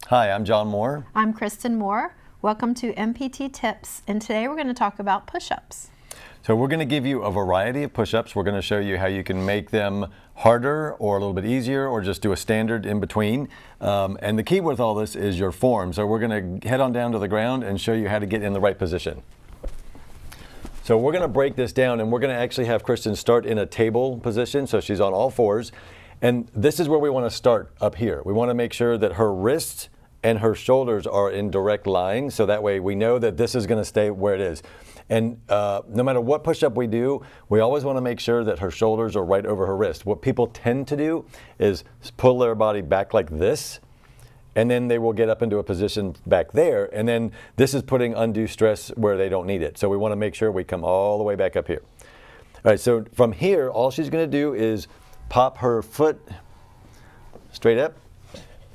Hi, I'm John Moore. I'm Kristen Moore. Welcome to MPT Tips, and today we're going to talk about push-ups. So we're going to give you a variety of push-ups. We're going to show you how you can make them harder or a little bit easier or just do a standard in between. And the key with all this is your form. So we're going to head on down to the ground and show you how to get in the right position. So we're going to break this down, and we're going to actually have Kristen start in a table position. So she's on all fours. And this is where we want to start up here. We want to make sure that her wrists and her shoulders are in direct line, so that way we know that this is going to stay where it is. And no matter what push-up we do, we always want to make sure that her shoulders are right over her wrist. What people tend to do is pull their body back like this, and then they will get up into a position back there, and then this is putting undue stress where they don't need it. So we want to make sure we come all the way back up here. All right, so from here, all she's going to do is pop her foot straight up,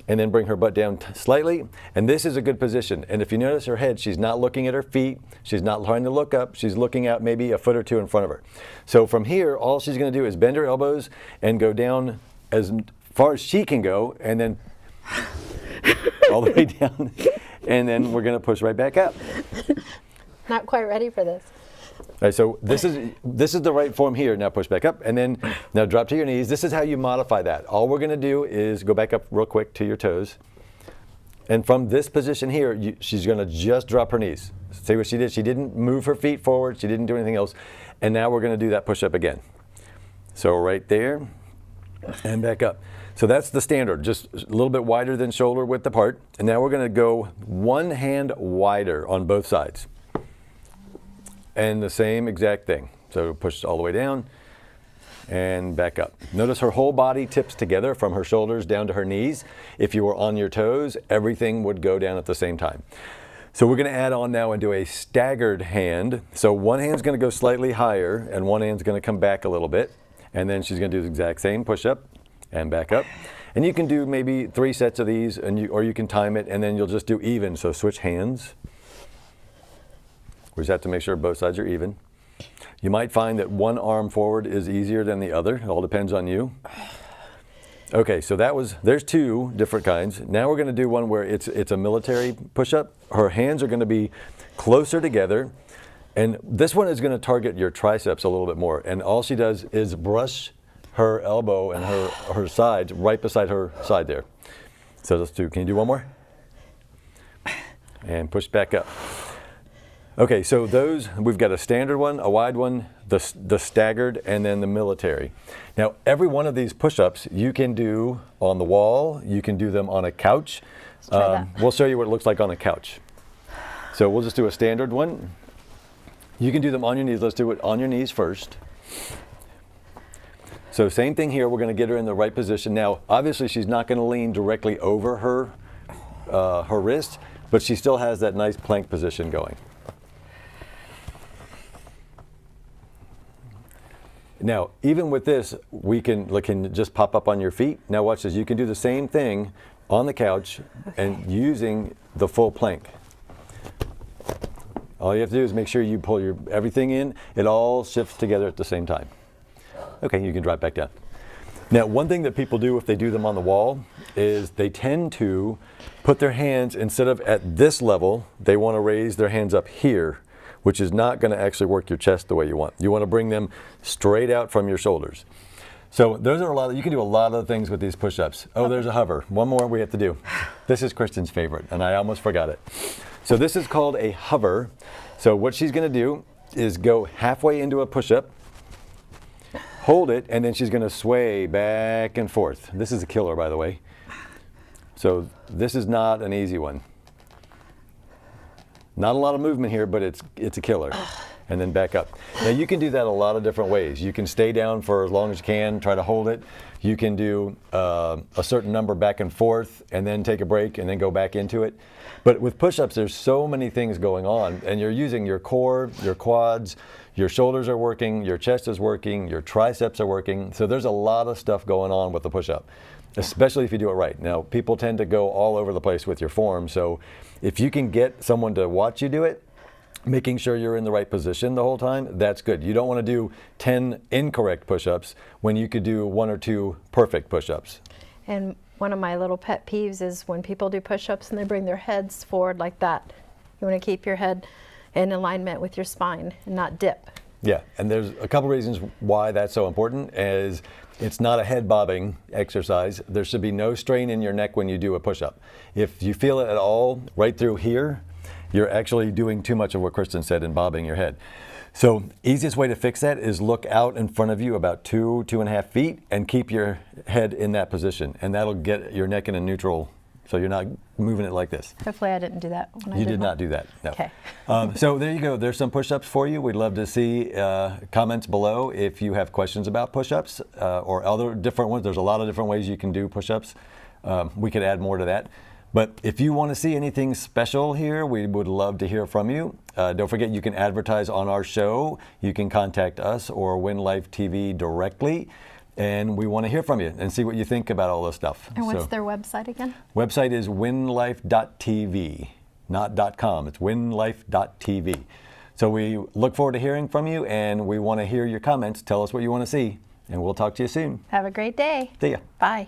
and then bring her butt down slightly. And this is a good position. And if you notice her head, she's not looking at her feet. She's not trying to look up. She's looking out maybe a foot or two in front of her. So from here, all she's going to do is bend her elbows and go down as far as she can go, and then all the way down. And then we're going to push right back up. Not quite ready for this. All right, so this is the right form here. Now push back up, and then now drop to your knees. This is how you modify that. All we're going to do is go back up real quick to your toes. And from this position here, she's going to just drop her knees. See what she did? She didn't move her feet forward. She didn't do anything else. And now we're going to do that push-up again. So right there and back up. So that's the standard, just a little bit wider than shoulder width apart. And now we're going to go one hand wider on both sides. And the same exact thing. So push all the way down and back up. Notice her whole body tips together from her shoulders down to her knees. If you were on your toes, everything would go down at the same time. So we're going to add on now and do a staggered hand. So one hand's going to go slightly higher and one hand's going to come back a little bit. And then she's going to do the exact same push up and back up. And you can do maybe 3 sets of these, or you can time it, and then you'll just do even. So switch hands. We just have to make sure both sides are even. You might find that one arm forward is easier than the other. It all depends on you. Okay, so there's 2 different kinds. Now we're going to do one where it's a military push-up. Her hands are going to be closer together. And this one is going to target your triceps a little bit more. And all she does is brush her elbow and her sides right beside her side there. So let's do, can you do one more? And push back up. Okay, so we've got a standard one, a wide one, the staggered, and then the military. Now, every one of these push-ups you can do on the wall, you can do them on a couch. We'll show you what it looks like on a couch. So we'll just do a standard one. You can do them on your knees. Let's do it on your knees first. So same thing here, we're going to get her in the right position. Now, obviously she's not going to lean directly over her wrist, but she still has that nice plank position going. Now, even with this, we can just pop up on your feet. Now watch this. You can do the same thing on the couch and using the full plank. All you have to do is make sure you pull everything in. It all shifts together at the same time. Okay, you can drop back down. Now, one thing that people do if they do them on the wall is they tend to put their hands, instead of at this level, they want to raise their hands up here, which is not going to actually work your chest the way you want. You want to bring them straight out from your shoulders. So those are you can do a lot of things with these push-ups. Oh, there's a hover. One more we have to do. This is Kristen's favorite, and I almost forgot it. So this is called a hover. So what she's going to do is go halfway into a push-up, hold it, and then she's going to sway back and forth. This is a killer, by the way. So this is not an easy one. Not a lot of movement here, but it's a killer. And then back up. Now you can do that a lot of different ways. You can stay down for as long as you can, try to hold it. You can do a certain number back and forth and then take a break and then go back into it. But with push-ups, there's so many things going on, and you're using your core, your quads, your shoulders are working, your chest is working, your triceps are working. So there's a lot of stuff going on with the push-up, especially if you do it right. Now, people tend to go all over the place with your form. So if you can get someone to watch you do it, making sure you're in the right position the whole time, that's good. You don't want to do 10 incorrect push-ups when you could do 1 or 2 perfect push-ups. And one of my little pet peeves is when people do push-ups and they bring their heads forward like that. You want to keep your head in alignment with your spine and not dip. Yeah, and there's a couple reasons why that's so important. Is it's not a head bobbing exercise. There should be no strain in your neck when you do a push-up. If you feel it at all right through here, you're actually doing too much of what Kristen said in bobbing your head. So easiest way to fix that is look out in front of you about 2.5 feet and keep your head in that position, and that'll get your neck in a neutral, so you're not moving it like this. Hopefully I didn't do that when I You did did one. not do that, no. Okay. So there you go. There's some push-ups for you. We'd love to see comments below if you have questions about push-ups or other different ones. There's a lot of different ways you can do push-ups. We could add more to that. But if you want to see anything special here, we would love to hear from you. Don't forget, you can advertise on our show. You can contact us or Win Life TV directly. And we want to hear from you and see what you think about all this stuff. And what's their website again? Website is winlife.tv, not .com. It's winlife.tv. So we look forward to hearing from you, and we want to hear your comments. Tell us what you want to see, and we'll talk to you soon. Have a great day. See ya. Bye.